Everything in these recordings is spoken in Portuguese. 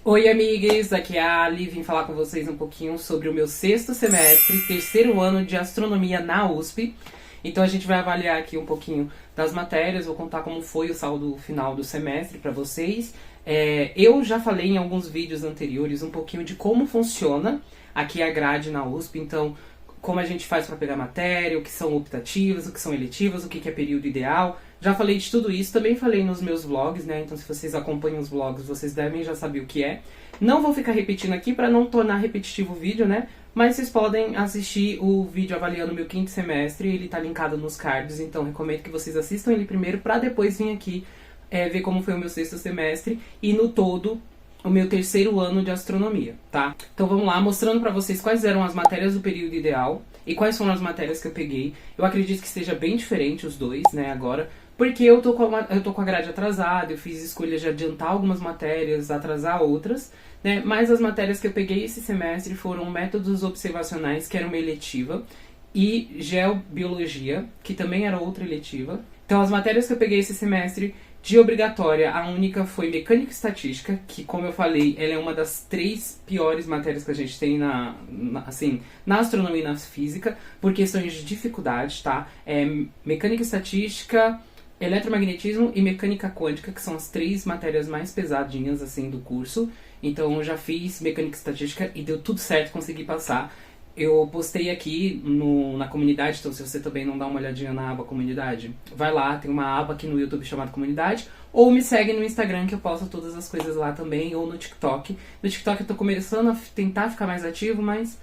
Oi, amigues! Aqui é a Ali, vim falar com vocês um pouquinho sobre o meu sexto semestre, terceiro ano de astronomia na USP. Então a gente vai avaliar aqui um pouquinho das matérias, vou contar como foi o saldo final do semestre para vocês. Eu já falei em alguns vídeos anteriores um pouquinho de como funciona aqui a grade na USP, então como a gente faz para pegar matéria, o que são optativas, o que são eletivas, o que é período ideal. Já falei de tudo isso, também falei nos meus vlogs, né? Então se vocês acompanham os vlogs, vocês devem já saber o que é. Não vou ficar repetindo aqui para não tornar repetitivo o vídeo, né? Mas vocês podem assistir o vídeo avaliando o meu quinto semestre, ele tá linkado nos cards, então recomendo que vocês assistam ele primeiro para depois vir aqui ver como foi o meu sexto semestre e no todo o meu terceiro ano de astronomia, tá? Então vamos lá, mostrando pra vocês quais eram as matérias do período ideal e quais foram as matérias que eu peguei. Eu acredito que esteja bem diferente os dois, né, agora, porque eu tô com a grade atrasada, eu fiz escolha de adiantar algumas matérias, atrasar outras, né, mas as matérias que eu peguei esse semestre foram métodos observacionais, que era uma eletiva, e geobiologia, que também era outra eletiva. Então as matérias que eu peguei esse semestre de obrigatória, a única foi mecânica e estatística, que, como eu falei, ela é uma das 3 piores matérias que a gente tem na astronomia e na física, por questões de dificuldade, tá? Mecânica e estatística, eletromagnetismo e mecânica quântica, que são as 3 matérias mais pesadinhas, assim, do curso. Então, eu já fiz mecânica e estatística e deu tudo certo, consegui passar. Eu postei aqui na comunidade, então se você também não dá uma olhadinha na aba comunidade, vai lá, tem uma aba aqui no YouTube chamada comunidade, ou me segue no Instagram que eu posto todas as coisas lá também, ou no TikTok. No TikTok eu tô começando a tentar ficar mais ativo, mas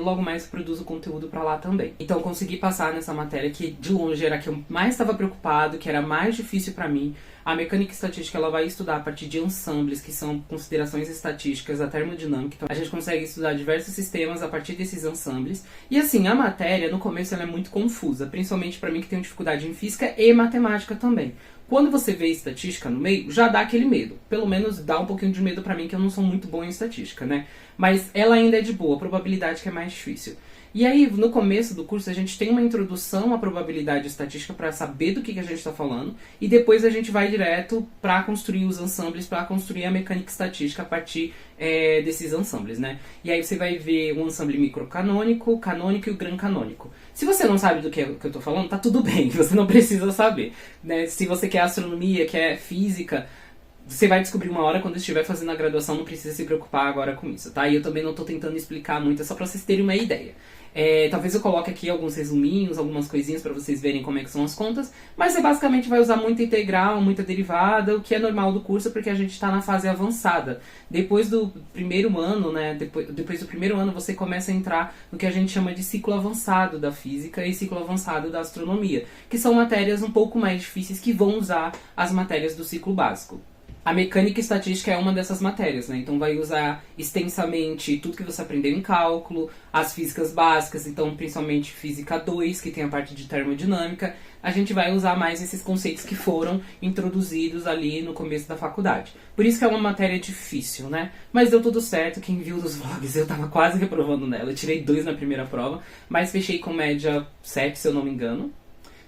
logo mais produzo conteúdo pra lá também. Então consegui passar nessa matéria que de longe era a que eu mais estava preocupado, que era mais difícil pra mim. A mecânica estatística ela vai estudar a partir de ensembles, que são considerações estatísticas da termodinâmica. Então a gente consegue estudar diversos sistemas a partir desses ensembles. E assim, a matéria no começo ela é muito confusa, principalmente para mim que tenho dificuldade em física e matemática também. Quando você vê estatística no meio, já dá aquele medo. Pelo menos dá um pouquinho de medo pra mim, que eu não sou muito bom em estatística, né? Mas ela ainda é de boa, a probabilidade que é mais difícil. E aí, no começo do curso, a gente tem uma introdução à probabilidade estatística para saber do que a gente está falando, e depois a gente vai direto para construir os ensembles, para construir a mecânica estatística a partir desses ensembles, né? E aí você vai ver o ensemble microcanônico, canônico e o gran canônico. Se você não sabe do que eu estou falando, tá tudo bem, você não precisa saber, né? Se você quer astronomia, quer física, você vai descobrir uma hora quando estiver fazendo a graduação, não precisa se preocupar agora com isso, tá? E eu também não estou tentando explicar muito, é só para vocês terem uma ideia. Talvez eu coloque aqui alguns resuminhos, algumas coisinhas para vocês verem como é que são as contas, mas você basicamente vai usar muita integral, muita derivada, o que é normal do curso porque a gente está na fase avançada. Depois do primeiro ano, né, depois do primeiro ano você começa a entrar no que a gente chama de ciclo avançado da física e ciclo avançado da astronomia, que são matérias um pouco mais difíceis que vão usar as matérias do ciclo básico. A mecânica e estatística é uma dessas matérias, né? Então vai usar extensamente tudo que você aprendeu em cálculo, as físicas básicas, então principalmente física 2, que tem a parte de termodinâmica. A gente vai usar mais esses conceitos que foram introduzidos ali no começo da faculdade. Por isso que é uma matéria difícil, né? Mas deu tudo certo, quem viu nos vlogs, eu tava quase reprovando nela. Eu tirei 2 na primeira prova, mas fechei com média 7, se eu não me engano.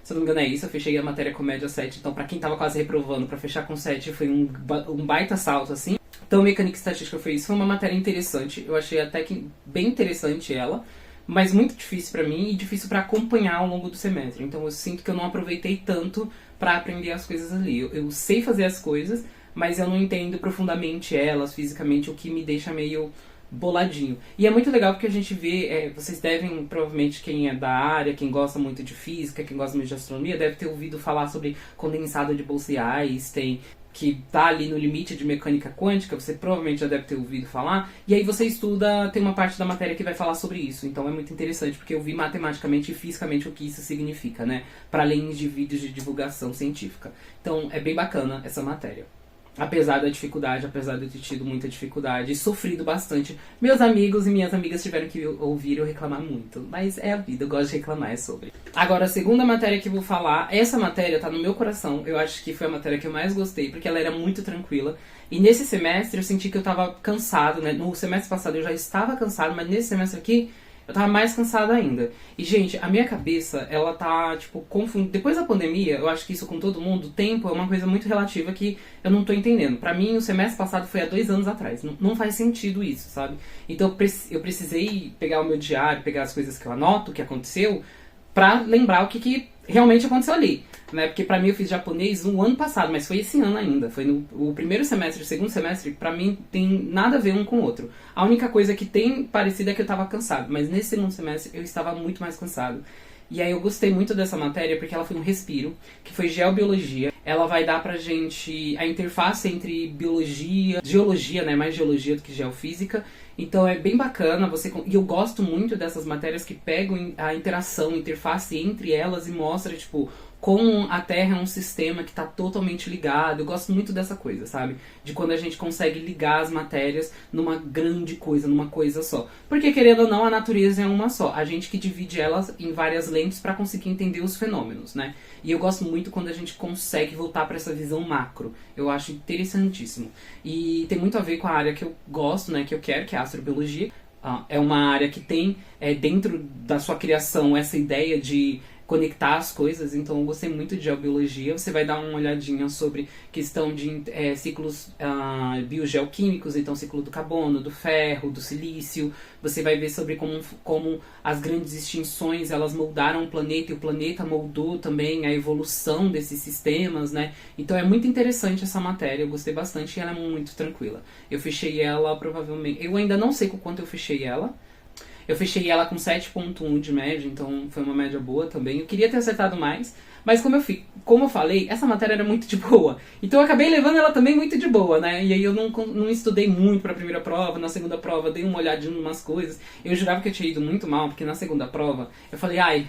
Se eu não me engano é isso, eu fechei a matéria com média 7, então pra quem tava quase reprovando, pra fechar com 7 foi um baita salto, assim. Então mecânica e estatística foi isso, foi uma matéria interessante, eu achei até que bem interessante ela, mas muito difícil pra mim e difícil pra acompanhar ao longo do semestre. Então eu sinto que eu não aproveitei tanto pra aprender as coisas ali. Eu sei fazer as coisas, mas eu não entendo profundamente elas, fisicamente, o que me deixa meio boladinho. E é muito legal porque a gente vê, vocês devem, provavelmente quem é da área, quem gosta muito de física, quem gosta muito de astronomia, deve ter ouvido falar sobre condensado de Bose-Einstein, que tá ali no limite de mecânica quântica, você provavelmente já deve ter ouvido falar, e aí você estuda, tem uma parte da matéria que vai falar sobre isso, então é muito interessante, porque eu vi matematicamente e fisicamente o que isso significa, né, para além de vídeos de divulgação científica. Então é bem bacana essa matéria. Apesar da dificuldade, apesar de eu ter tido muita dificuldade e sofrido bastante, meus amigos e minhas amigas tiveram que ouvir eu reclamar muito. Mas é a vida, eu gosto de reclamar sobre. Agora, a segunda matéria que eu vou falar, essa matéria tá no meu coração. Eu acho que foi a matéria que eu mais gostei, porque ela era muito tranquila. E nesse semestre eu senti que eu tava cansado, né? No semestre passado eu já estava cansado, mas nesse semestre aqui eu tava mais cansada ainda. E, gente, a minha cabeça, ela tá, tipo, confundida. Depois da pandemia, eu acho que isso com todo mundo, o tempo é uma coisa muito relativa que eu não tô entendendo. Pra mim, o semestre passado foi há 2 anos atrás. Não faz sentido isso, sabe? Então eu precisei pegar o meu diário, pegar as coisas que eu anoto, o que aconteceu, pra lembrar o que realmente aconteceu ali. Né? Porque pra mim eu fiz japonês no ano passado, mas foi esse ano ainda. Foi no o primeiro semestre, o segundo semestre, pra mim tem nada a ver um com o outro. A única coisa que tem parecido é que eu tava cansado, mas nesse segundo semestre eu estava muito mais cansado. E aí eu gostei muito dessa matéria porque ela foi um respiro, que foi geobiologia. Ela vai dar pra gente a interface entre biologia, geologia, né, mais geologia do que geofísica. Então é bem bacana, e eu gosto muito dessas matérias que pegam a interação, a interface entre elas e mostra, tipo, como a Terra é um sistema que está totalmente ligado. Eu gosto muito dessa coisa, sabe? De quando a gente consegue ligar as matérias numa grande coisa, numa coisa só. Porque, querendo ou não, a natureza é uma só. A gente que divide elas em várias lentes para conseguir entender os fenômenos, né? E eu gosto muito quando a gente consegue voltar para essa visão macro. Eu acho interessantíssimo. E tem muito a ver com a área que eu gosto, né? Que eu quero, que é a astrobiologia. É uma área que tem dentro da sua criação essa ideia de conectar as coisas, então eu gostei muito de geobiologia. Você vai dar uma olhadinha sobre questão de ciclos biogeoquímicos, então ciclo do carbono, do ferro, do silício. Você vai ver sobre como as grandes extinções elas moldaram o planeta e o planeta moldou também a evolução desses sistemas, né? Então é muito interessante essa matéria, eu gostei bastante e ela é muito tranquila. Eu fechei ela provavelmente, eu ainda não sei com quanto eu fechei ela. Eu fechei ela com 7.1 de média, então foi uma média boa também. Eu queria ter acertado mais, mas como eu falei, essa matéria era muito de boa. Então eu acabei levando ela também muito de boa, né? E aí eu não estudei muito pra primeira prova, na segunda prova dei uma olhadinha em umas coisas. Eu jurava que eu tinha ido muito mal, porque na segunda prova eu falei,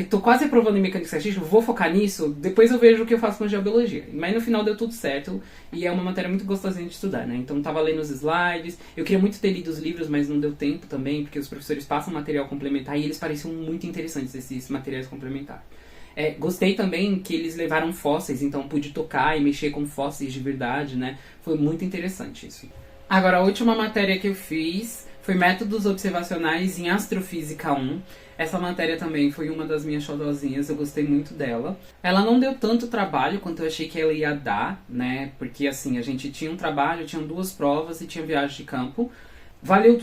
tô quase aprovando em mecânica estatística, vou focar nisso, depois eu vejo o que eu faço com geobiologia. Mas no final deu tudo certo e é uma matéria muito gostosinha de estudar, né? Então tava lendo os slides, eu queria muito ter lido os livros, mas não deu tempo também, porque os professores passam material complementar e eles pareciam muito interessantes, esses materiais complementares. Gostei também que eles levaram fósseis, então pude tocar e mexer com fósseis de verdade, né? Foi muito interessante isso. Agora, a última matéria que eu fiz foi Métodos Observacionais em Astrofísica 1. Essa matéria também foi uma das minhas xodozinhas, eu gostei muito dela. Ela não deu tanto trabalho quanto eu achei que ela ia dar, né? Porque assim, a gente tinha um trabalho, tinha 2 provas e tinha viagem de campo. Valeu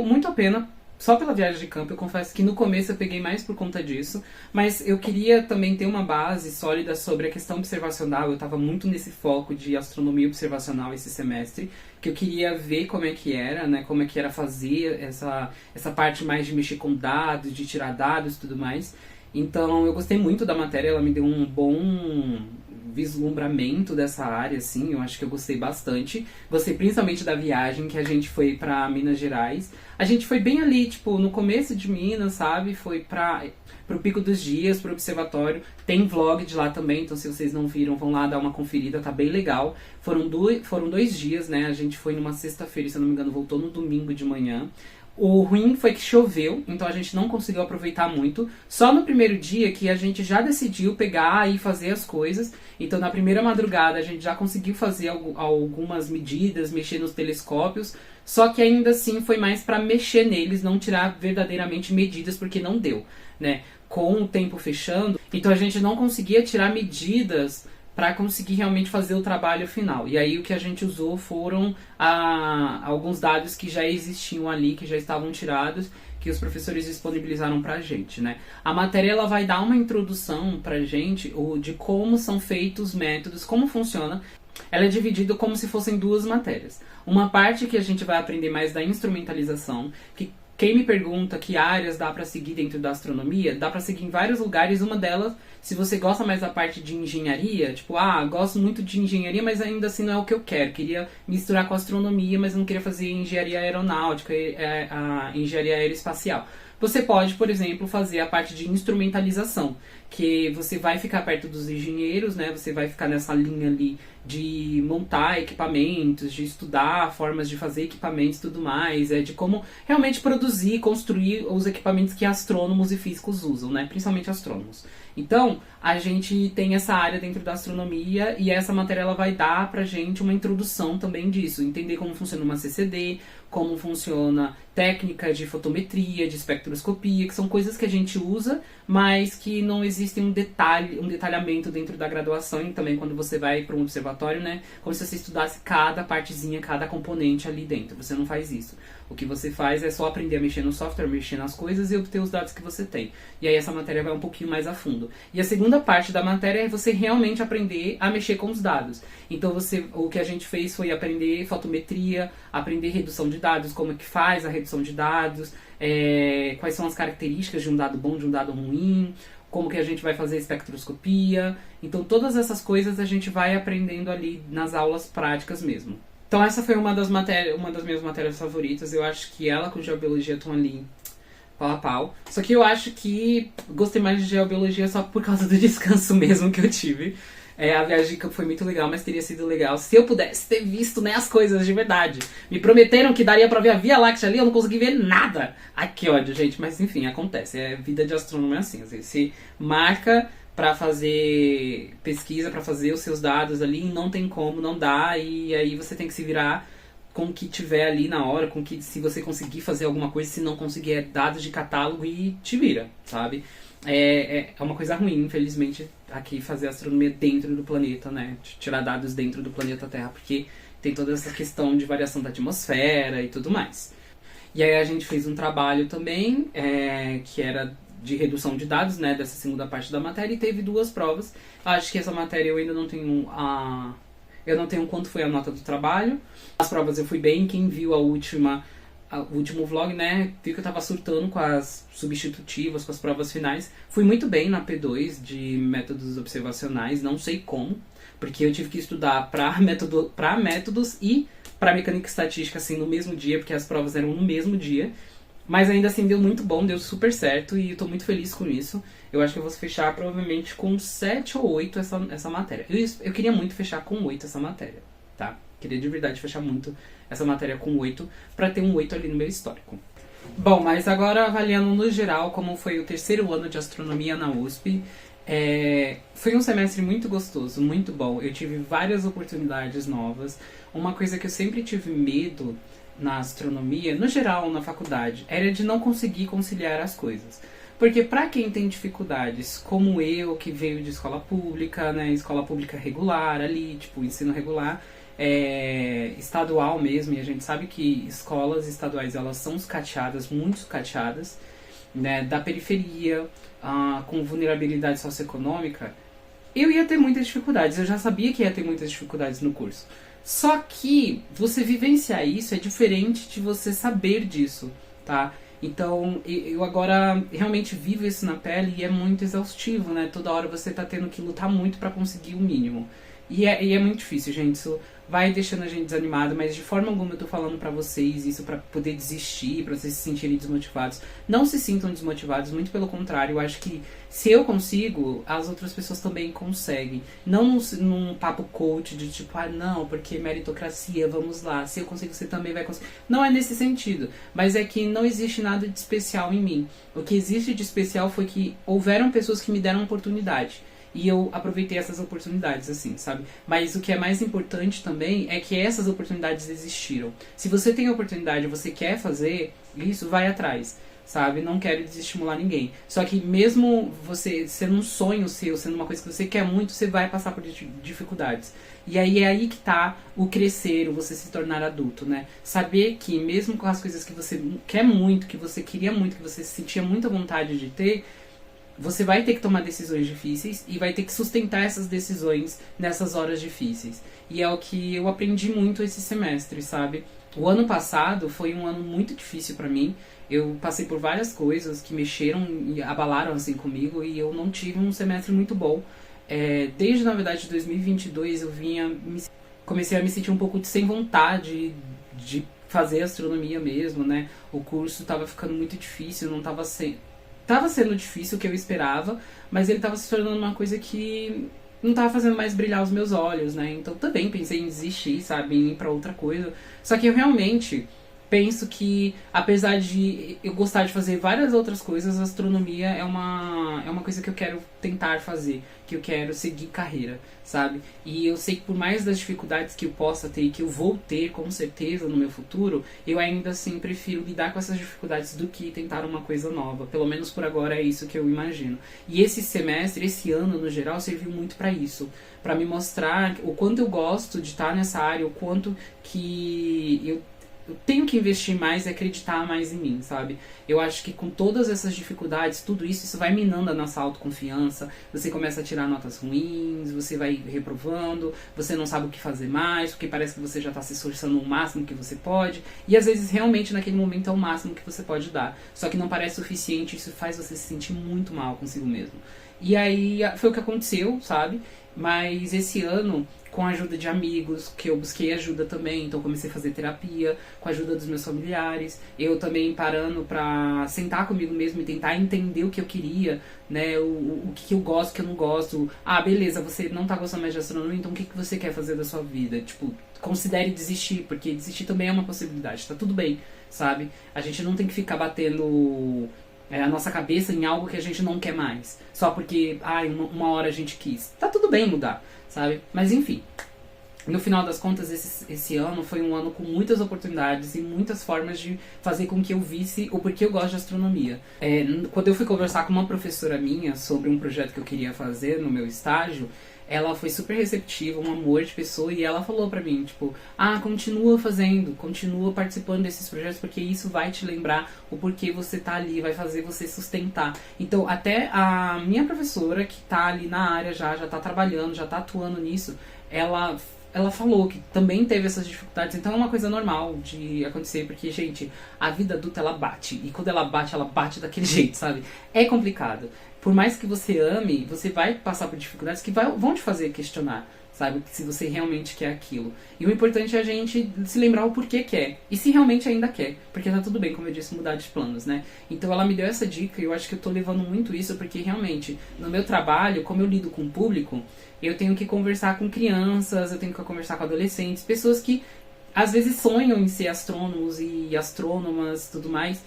muito a pena. Só pela viagem de campo, eu confesso que no começo eu peguei mais por conta disso, mas eu queria também ter uma base sólida sobre a questão observacional. Eu estava muito nesse foco de astronomia observacional esse semestre, que eu queria ver como é que era, né, como é que era fazer essa parte mais de mexer com dados, de tirar dados e tudo mais. Então eu gostei muito da matéria, ela me deu um bom vislumbramento dessa área, assim, eu acho que eu gostei bastante. Gostei principalmente da viagem que a gente foi pra Minas Gerais. A gente foi bem ali, tipo, no começo de Minas, sabe? Foi pro Pico dos Dias, pro observatório. Tem vlog de lá também, então se vocês não viram, vão lá dar uma conferida, tá bem legal. Foram 2 dias, né? A gente foi numa sexta-feira, se eu não me engano, voltou no domingo de manhã. O ruim foi que choveu, então a gente não conseguiu aproveitar muito. Só no primeiro dia que a gente já decidiu pegar e fazer as coisas. Então na primeira madrugada a gente já conseguiu fazer algumas medidas, mexer nos telescópios. Só que ainda assim foi mais para mexer neles, não tirar verdadeiramente medidas, porque não deu, né? Com o tempo fechando, então a gente não conseguia tirar medidas para conseguir realmente fazer o trabalho final. E aí o que a gente usou foram alguns dados que já existiam ali, que já estavam tirados, que os professores disponibilizaram pra gente, né? A matéria ela vai dar uma introdução pra gente de como são feitos os métodos, como funciona. Ela é dividida como se fossem 2 matérias. Uma parte que a gente vai aprender mais da instrumentalização, que quem me pergunta que áreas dá pra seguir dentro da astronomia, dá pra seguir em vários lugares. Uma delas, se você gosta mais da parte de engenharia, tipo, gosto muito de engenharia, mas ainda assim não é o que eu quero. Queria misturar com astronomia, mas não queria fazer engenharia aeronáutica, a engenharia aeroespacial. Você pode, por exemplo, fazer a parte de instrumentalização, que você vai ficar perto dos engenheiros, né? Você vai ficar nessa linha ali de montar equipamentos, de estudar formas de fazer equipamentos e tudo mais, de como realmente produzir, construir os equipamentos que astrônomos e físicos usam, né? Principalmente astrônomos. Então, a gente tem essa área dentro da astronomia e essa matéria ela vai dar pra gente uma introdução também disso, entender como funciona uma CCD, como funciona técnica de fotometria, de espectroscopia, que são coisas que a gente usa, mas que não existe um detalhamento dentro da graduação e também quando você vai para um observatório, né? Como se você estudasse cada partezinha, cada componente ali dentro. Você não faz isso. O que você faz é só aprender a mexer no software, mexer nas coisas e obter os dados que você tem. E aí essa matéria vai um pouquinho mais a fundo. E a segunda parte da matéria é você realmente aprender a mexer com os dados. Então o que a gente fez foi aprender fotometria, aprender redução de dados, como é que faz a redução de dados, quais são as características de um dado bom, de um dado ruim, como que a gente vai fazer espectroscopia. Então todas essas coisas a gente vai aprendendo ali nas aulas práticas mesmo. Então essa foi uma das minhas matérias favoritas. Eu acho que ela com geobiologia estão ali pau a pau. Só que eu acho que gostei mais de geobiologia só por causa do descanso mesmo que eu tive. A viagem foi muito legal, mas teria sido legal se eu pudesse ter visto, né, as coisas de verdade. Me prometeram que daria pra ver a Via Láctea ali, eu não consegui ver nada. Ai, que ódio, gente. Mas enfim, acontece. Vida de astrônomo é assim. Às vezes você marca pra fazer pesquisa, pra fazer os seus dados ali, e não tem como, não dá. E aí você tem que se virar com o que tiver ali na hora, com que se você conseguir fazer alguma coisa, se não conseguir dados de catálogo e te vira, sabe? É uma coisa ruim, infelizmente, aqui fazer astronomia dentro do planeta, né? Tirar dados dentro do planeta Terra, porque tem toda essa questão de variação da atmosfera e tudo mais. E aí a gente fez um trabalho também, que era de redução de dados, né? Dessa segunda parte da matéria, e teve 2 provas. Acho que essa matéria eu ainda não tenho eu não tenho quanto foi a nota do trabalho. As provas eu fui bem, quem viu o último vlog, né, viu que eu tava surtando com as substitutivas, com as provas finais. Fui muito bem na P2 de métodos observacionais, não sei como, porque eu tive que estudar pra métodos e pra mecânica e estatística, assim, no mesmo dia, porque as provas eram no mesmo dia. Mas ainda assim deu muito bom, deu super certo e eu tô muito feliz com isso. Eu acho que eu vou fechar provavelmente com 7 ou 8 essa matéria. Eu queria muito fechar com 8 essa matéria, tá? Queria de verdade fechar muito essa matéria com 8, pra ter um 8 ali no meu histórico. Bom, mas agora avaliando no geral como foi o terceiro ano de astronomia na USP, foi um semestre muito gostoso, muito bom. Eu tive várias oportunidades novas. Uma coisa que eu sempre tive medo na astronomia, no geral na faculdade, era de não conseguir conciliar as coisas. Porque pra quem tem dificuldades, como eu, que veio de escola pública, né, escola pública regular ali, tipo, ensino regular, estadual mesmo, e a gente sabe que escolas estaduais, elas são sucateadas, muito sucateadas, né, da periferia, com vulnerabilidade socioeconômica, eu ia ter muitas dificuldades, eu já sabia que ia ter muitas dificuldades no curso. Só que você vivenciar isso é diferente de você saber disso, tá? Então, eu agora realmente vivo isso na pele e é muito exaustivo, né? Toda hora você tá tendo que lutar muito pra conseguir o mínimo. E é muito difícil, gente. Isso vai deixando a gente desanimado, mas de forma alguma eu tô falando pra vocês isso pra poder desistir, pra vocês se sentirem desmotivados. Não se sintam desmotivados, muito pelo contrário. Eu acho que se eu consigo, as outras pessoas também conseguem. Não num papo coach de tipo, não, porque meritocracia, vamos lá. Se eu consigo, você também vai conseguir. Não é nesse sentido, mas é que não existe nada de especial em mim. O que existe de especial foi que houveram pessoas que me deram oportunidade. E eu aproveitei essas oportunidades, assim, sabe? Mas o que é mais importante também é que essas oportunidades existiram. Se você tem a oportunidade e você quer fazer isso, vai atrás, sabe? Não quero desestimular ninguém. Só que mesmo você sendo um sonho seu, sendo uma coisa que você quer muito, você vai passar por dificuldades. E aí é aí que tá o crescer, o você se tornar adulto, né? Saber que mesmo com as coisas que você quer muito, que você queria muito, que você sentia muita vontade de ter, você vai ter que tomar decisões difíceis e vai ter que sustentar essas decisões nessas horas difíceis. E é o que eu aprendi muito esse semestre, sabe? O ano passado foi um ano muito difícil pra mim. Eu passei por várias coisas que mexeram e abalaram assim comigo e eu não tive um semestre muito bom. Desde, na verdade, 2022 eu comecei a me sentir um pouco sem vontade de fazer astronomia mesmo, né? O curso tava ficando muito difícil, não tava sendo difícil o que eu esperava, mas ele estava se tornando uma coisa que não tava fazendo mais brilhar os meus olhos, né? Então também pensei em desistir, sabe? Em ir pra outra coisa. Só que eu realmente penso que, apesar de eu gostar de fazer várias outras coisas, a astronomia é uma coisa que eu quero tentar fazer, que eu quero seguir carreira, sabe? E eu sei que por mais das dificuldades que eu possa ter e que eu vou ter, com certeza, no meu futuro, eu ainda assim prefiro lidar com essas dificuldades do que tentar uma coisa nova. Pelo menos por agora é isso que eu imagino. E esse semestre, esse ano no geral, serviu muito para isso, para me mostrar o quanto eu gosto de estar nessa área, o quanto que eu tenho que investir mais e acreditar mais em mim, sabe? Eu acho que com todas essas dificuldades, tudo isso, isso vai minando a nossa autoconfiança. Você começa a tirar notas ruins, você vai reprovando, você não sabe o que fazer mais, porque parece que você já está se esforçando o máximo que você pode. E às vezes realmente naquele momento é o máximo que você pode dar. Só que não parece suficiente, isso faz você se sentir muito mal consigo mesmo. E aí foi o que aconteceu, sabe? Mas esse ano, com a ajuda de amigos, que eu busquei ajuda também, então comecei a fazer terapia, com a ajuda dos meus familiares, eu também parando pra sentar comigo mesmo e tentar entender o que eu queria, né, o que eu gosto, o que eu não gosto. Ah, beleza, você não tá gostando mais de astronomia, então o que você quer fazer da sua vida? Tipo, considere desistir, porque desistir também é uma possibilidade, tá tudo bem, sabe? A gente não tem que ficar batendo a nossa cabeça em algo que a gente não quer mais. Só porque, uma hora a gente quis. Tá tudo bem mudar, sabe? Mas enfim. No final das contas, esse ano foi um ano com muitas oportunidades e muitas formas de fazer com que eu visse o porquê eu gosto de astronomia. Quando eu fui conversar com uma professora minha sobre um projeto que eu queria fazer no meu estágio, ela foi super receptiva, um amor de pessoa, e ela falou pra mim, tipo, continua fazendo, continua participando desses projetos, porque isso vai te lembrar o porquê você tá ali, vai fazer você sustentar. Então, até a minha professora, que tá ali na área já tá trabalhando, já tá atuando nisso, ela falou que também teve essas dificuldades, então é uma coisa normal de acontecer, porque, gente, a vida adulta, ela bate, e quando ela bate daquele jeito, sabe? É complicado. Por mais que você ame, você vai passar por dificuldades que vão te fazer questionar, sabe? Se você realmente quer aquilo. E o importante é a gente se lembrar o porquê quer. E se realmente ainda quer. Porque tá tudo bem, como eu disse, mudar de planos, né? Então ela me deu essa dica e eu acho que eu tô levando muito isso, porque realmente, no meu trabalho, como eu lido com o público, eu tenho que conversar com crianças, eu tenho que conversar com adolescentes, pessoas que às vezes sonham em ser astrônomos e astrônomas e tudo mais.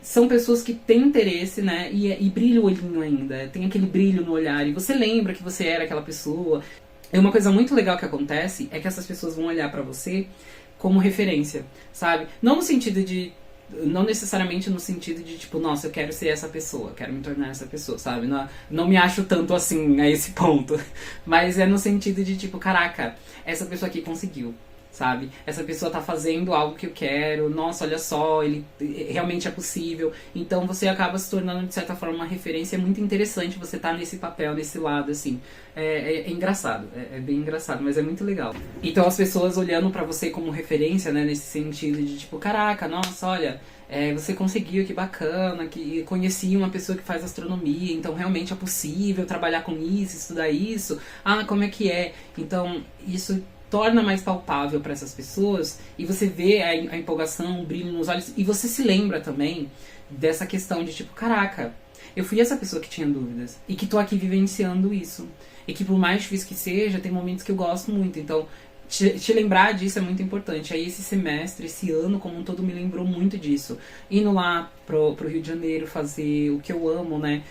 São pessoas que têm interesse, né, e brilha o olhinho ainda, tem aquele brilho no olhar, e você lembra que você era aquela pessoa. E uma coisa muito legal que acontece é que essas pessoas vão olhar pra você como referência, sabe? Não no sentido de... Não necessariamente no sentido de, tipo, nossa, eu quero ser essa pessoa, quero me tornar essa pessoa, sabe? Não me acho tanto assim, a esse ponto. Mas é no sentido de, tipo, caraca, essa pessoa aqui conseguiu, sabe? Essa pessoa tá fazendo algo que eu quero, nossa, olha só, ele realmente é possível. Então você acaba se tornando, de certa forma, uma referência. É muito interessante você tá nesse papel, nesse lado, assim. É engraçado, é bem engraçado, mas é muito legal. Então as pessoas olhando pra você como referência, né, nesse sentido de tipo, caraca, nossa, olha, você conseguiu, que bacana, que conheci uma pessoa que faz astronomia, então realmente é possível trabalhar com isso, estudar isso. Como é que é? Então isso torna mais palpável para essas pessoas, e você vê a empolgação, o brilho nos olhos, e você se lembra também dessa questão de tipo, caraca, eu fui essa pessoa que tinha dúvidas, e que tô aqui vivenciando isso, e que por mais difícil que seja, tem momentos que eu gosto muito, então te lembrar disso é muito importante. Aí esse semestre, esse ano como um todo me lembrou muito disso, indo lá pro Rio de Janeiro fazer o que eu amo, né,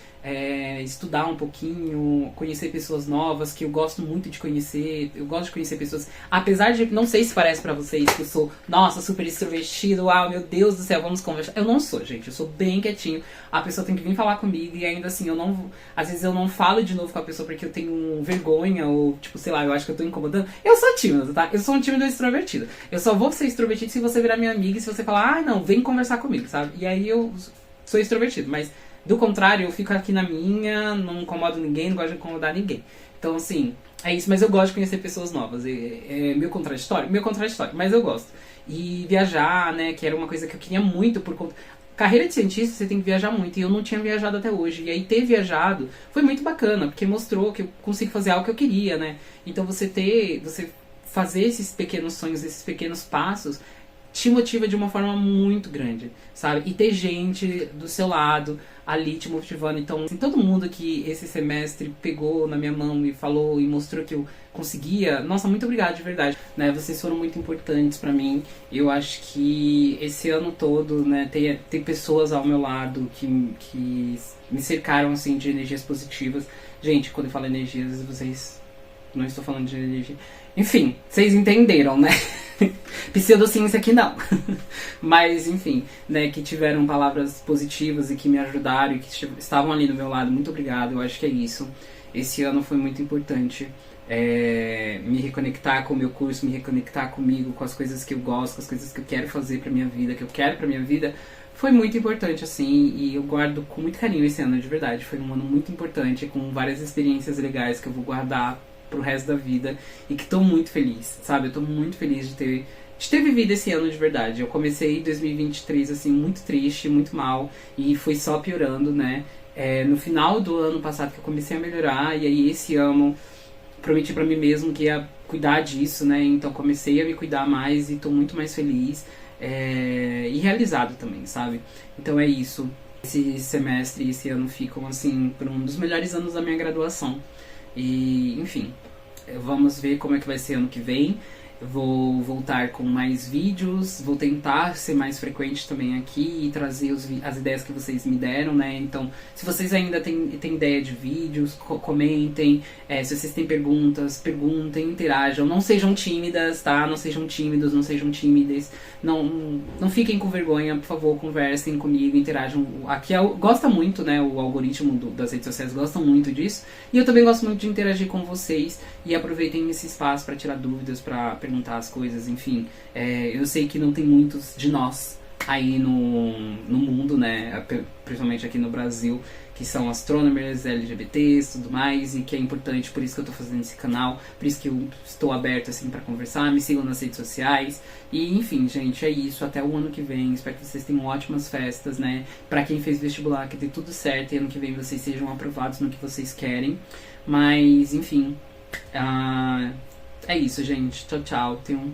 estudar um pouquinho, conhecer pessoas novas que eu gosto muito de conhecer. Eu gosto de conhecer pessoas, apesar de, não sei se parece pra vocês que eu sou, nossa, super extrovertido, meu Deus do céu, vamos conversar. Eu não sou, gente, eu sou bem quietinho. A pessoa tem que vir falar comigo, e ainda assim, às vezes eu não falo de novo com a pessoa porque eu tenho vergonha, ou tipo, sei lá, eu acho que eu tô incomodando. Eu sou tímida, tá? Eu sou um tímido extrovertido. Eu só vou ser extrovertido se você virar minha amiga e se você falar, não, vem conversar comigo, sabe? E aí eu sou extrovertido, mas do contrário, eu fico aqui na minha, não incomodo ninguém, não gosto de incomodar ninguém. Então, assim, é isso, mas eu gosto de conhecer pessoas novas. É meio contraditório, mas eu gosto. E viajar, né, que era uma coisa que eu queria muito por conta... Carreira de cientista, você tem que viajar muito, e eu não tinha viajado até hoje. E aí ter viajado foi muito bacana, porque mostrou que eu consigo fazer algo que eu queria, né? Então você fazer esses pequenos sonhos, esses pequenos passos, te motiva de uma forma muito grande, sabe? E ter gente do seu lado ali te motivando. Então, assim, todo mundo que esse semestre pegou na minha mão e falou e mostrou que eu conseguia, nossa, muito obrigado de verdade, né? Vocês foram muito importantes pra mim. Eu acho que esse ano todo, né, tem pessoas ao meu lado que me cercaram, assim, de energias positivas. Gente, quando eu falo energias, vocês... Não estou falando de energia. Enfim, vocês entenderam, né? Pseudociência aqui não. Mas, enfim, né, que tiveram palavras positivas e que me ajudaram e que estavam ali do meu lado. Muito obrigado, eu acho que é isso. Esse ano foi muito importante. Me reconectar com o meu curso, me reconectar comigo, com as coisas que eu gosto, com as coisas que eu quero fazer pra minha vida, que eu quero pra minha vida. Foi muito importante, assim, e eu guardo com muito carinho esse ano, de verdade. Foi um ano muito importante, com várias experiências legais que eu vou guardar pro resto da vida e que tô muito feliz, sabe? Eu tô muito feliz de ter vivido esse ano de verdade. Eu comecei 2023, assim, muito triste, muito mal, e foi só piorando, né? No final do ano passado que eu comecei a melhorar, e aí esse ano prometi pra mim mesmo que ia cuidar disso, né? Então comecei a me cuidar mais e tô muito mais feliz e realizado também, sabe? Então é isso. Esse semestre e esse ano ficam, assim, por um dos melhores anos da minha graduação. E, enfim, vamos ver como é que vai ser ano que vem. Vou voltar com mais vídeos, vou tentar ser mais frequente também aqui e trazer as ideias que vocês me deram, né? Então, se vocês ainda têm ideia de vídeos, comentem. Se vocês têm perguntas, perguntem, interajam. Não sejam tímidas, tá? Não sejam tímidos, não sejam tímidas. Não fiquem com vergonha, por favor, conversem comigo, interajam. Aqui gosta muito, né? O algoritmo das redes sociais gosta muito disso. E eu também gosto muito de interagir com vocês. E aproveitem esse espaço para tirar dúvidas, para perguntar as coisas, enfim. Eu sei que não tem muitos de nós aí no mundo, né? Principalmente aqui no Brasil, que são astronomers, LGBTs, tudo mais, e que é importante, por isso que eu tô fazendo esse canal, por isso que eu estou aberto, assim, pra conversar, me sigam nas redes sociais, e enfim, gente, é isso, até o ano que vem, espero que vocês tenham ótimas festas, né, pra quem fez vestibular, que dê tudo certo, e ano que vem vocês sejam aprovados no que vocês querem, mas, enfim, é isso, gente, tchau, tchau, tenham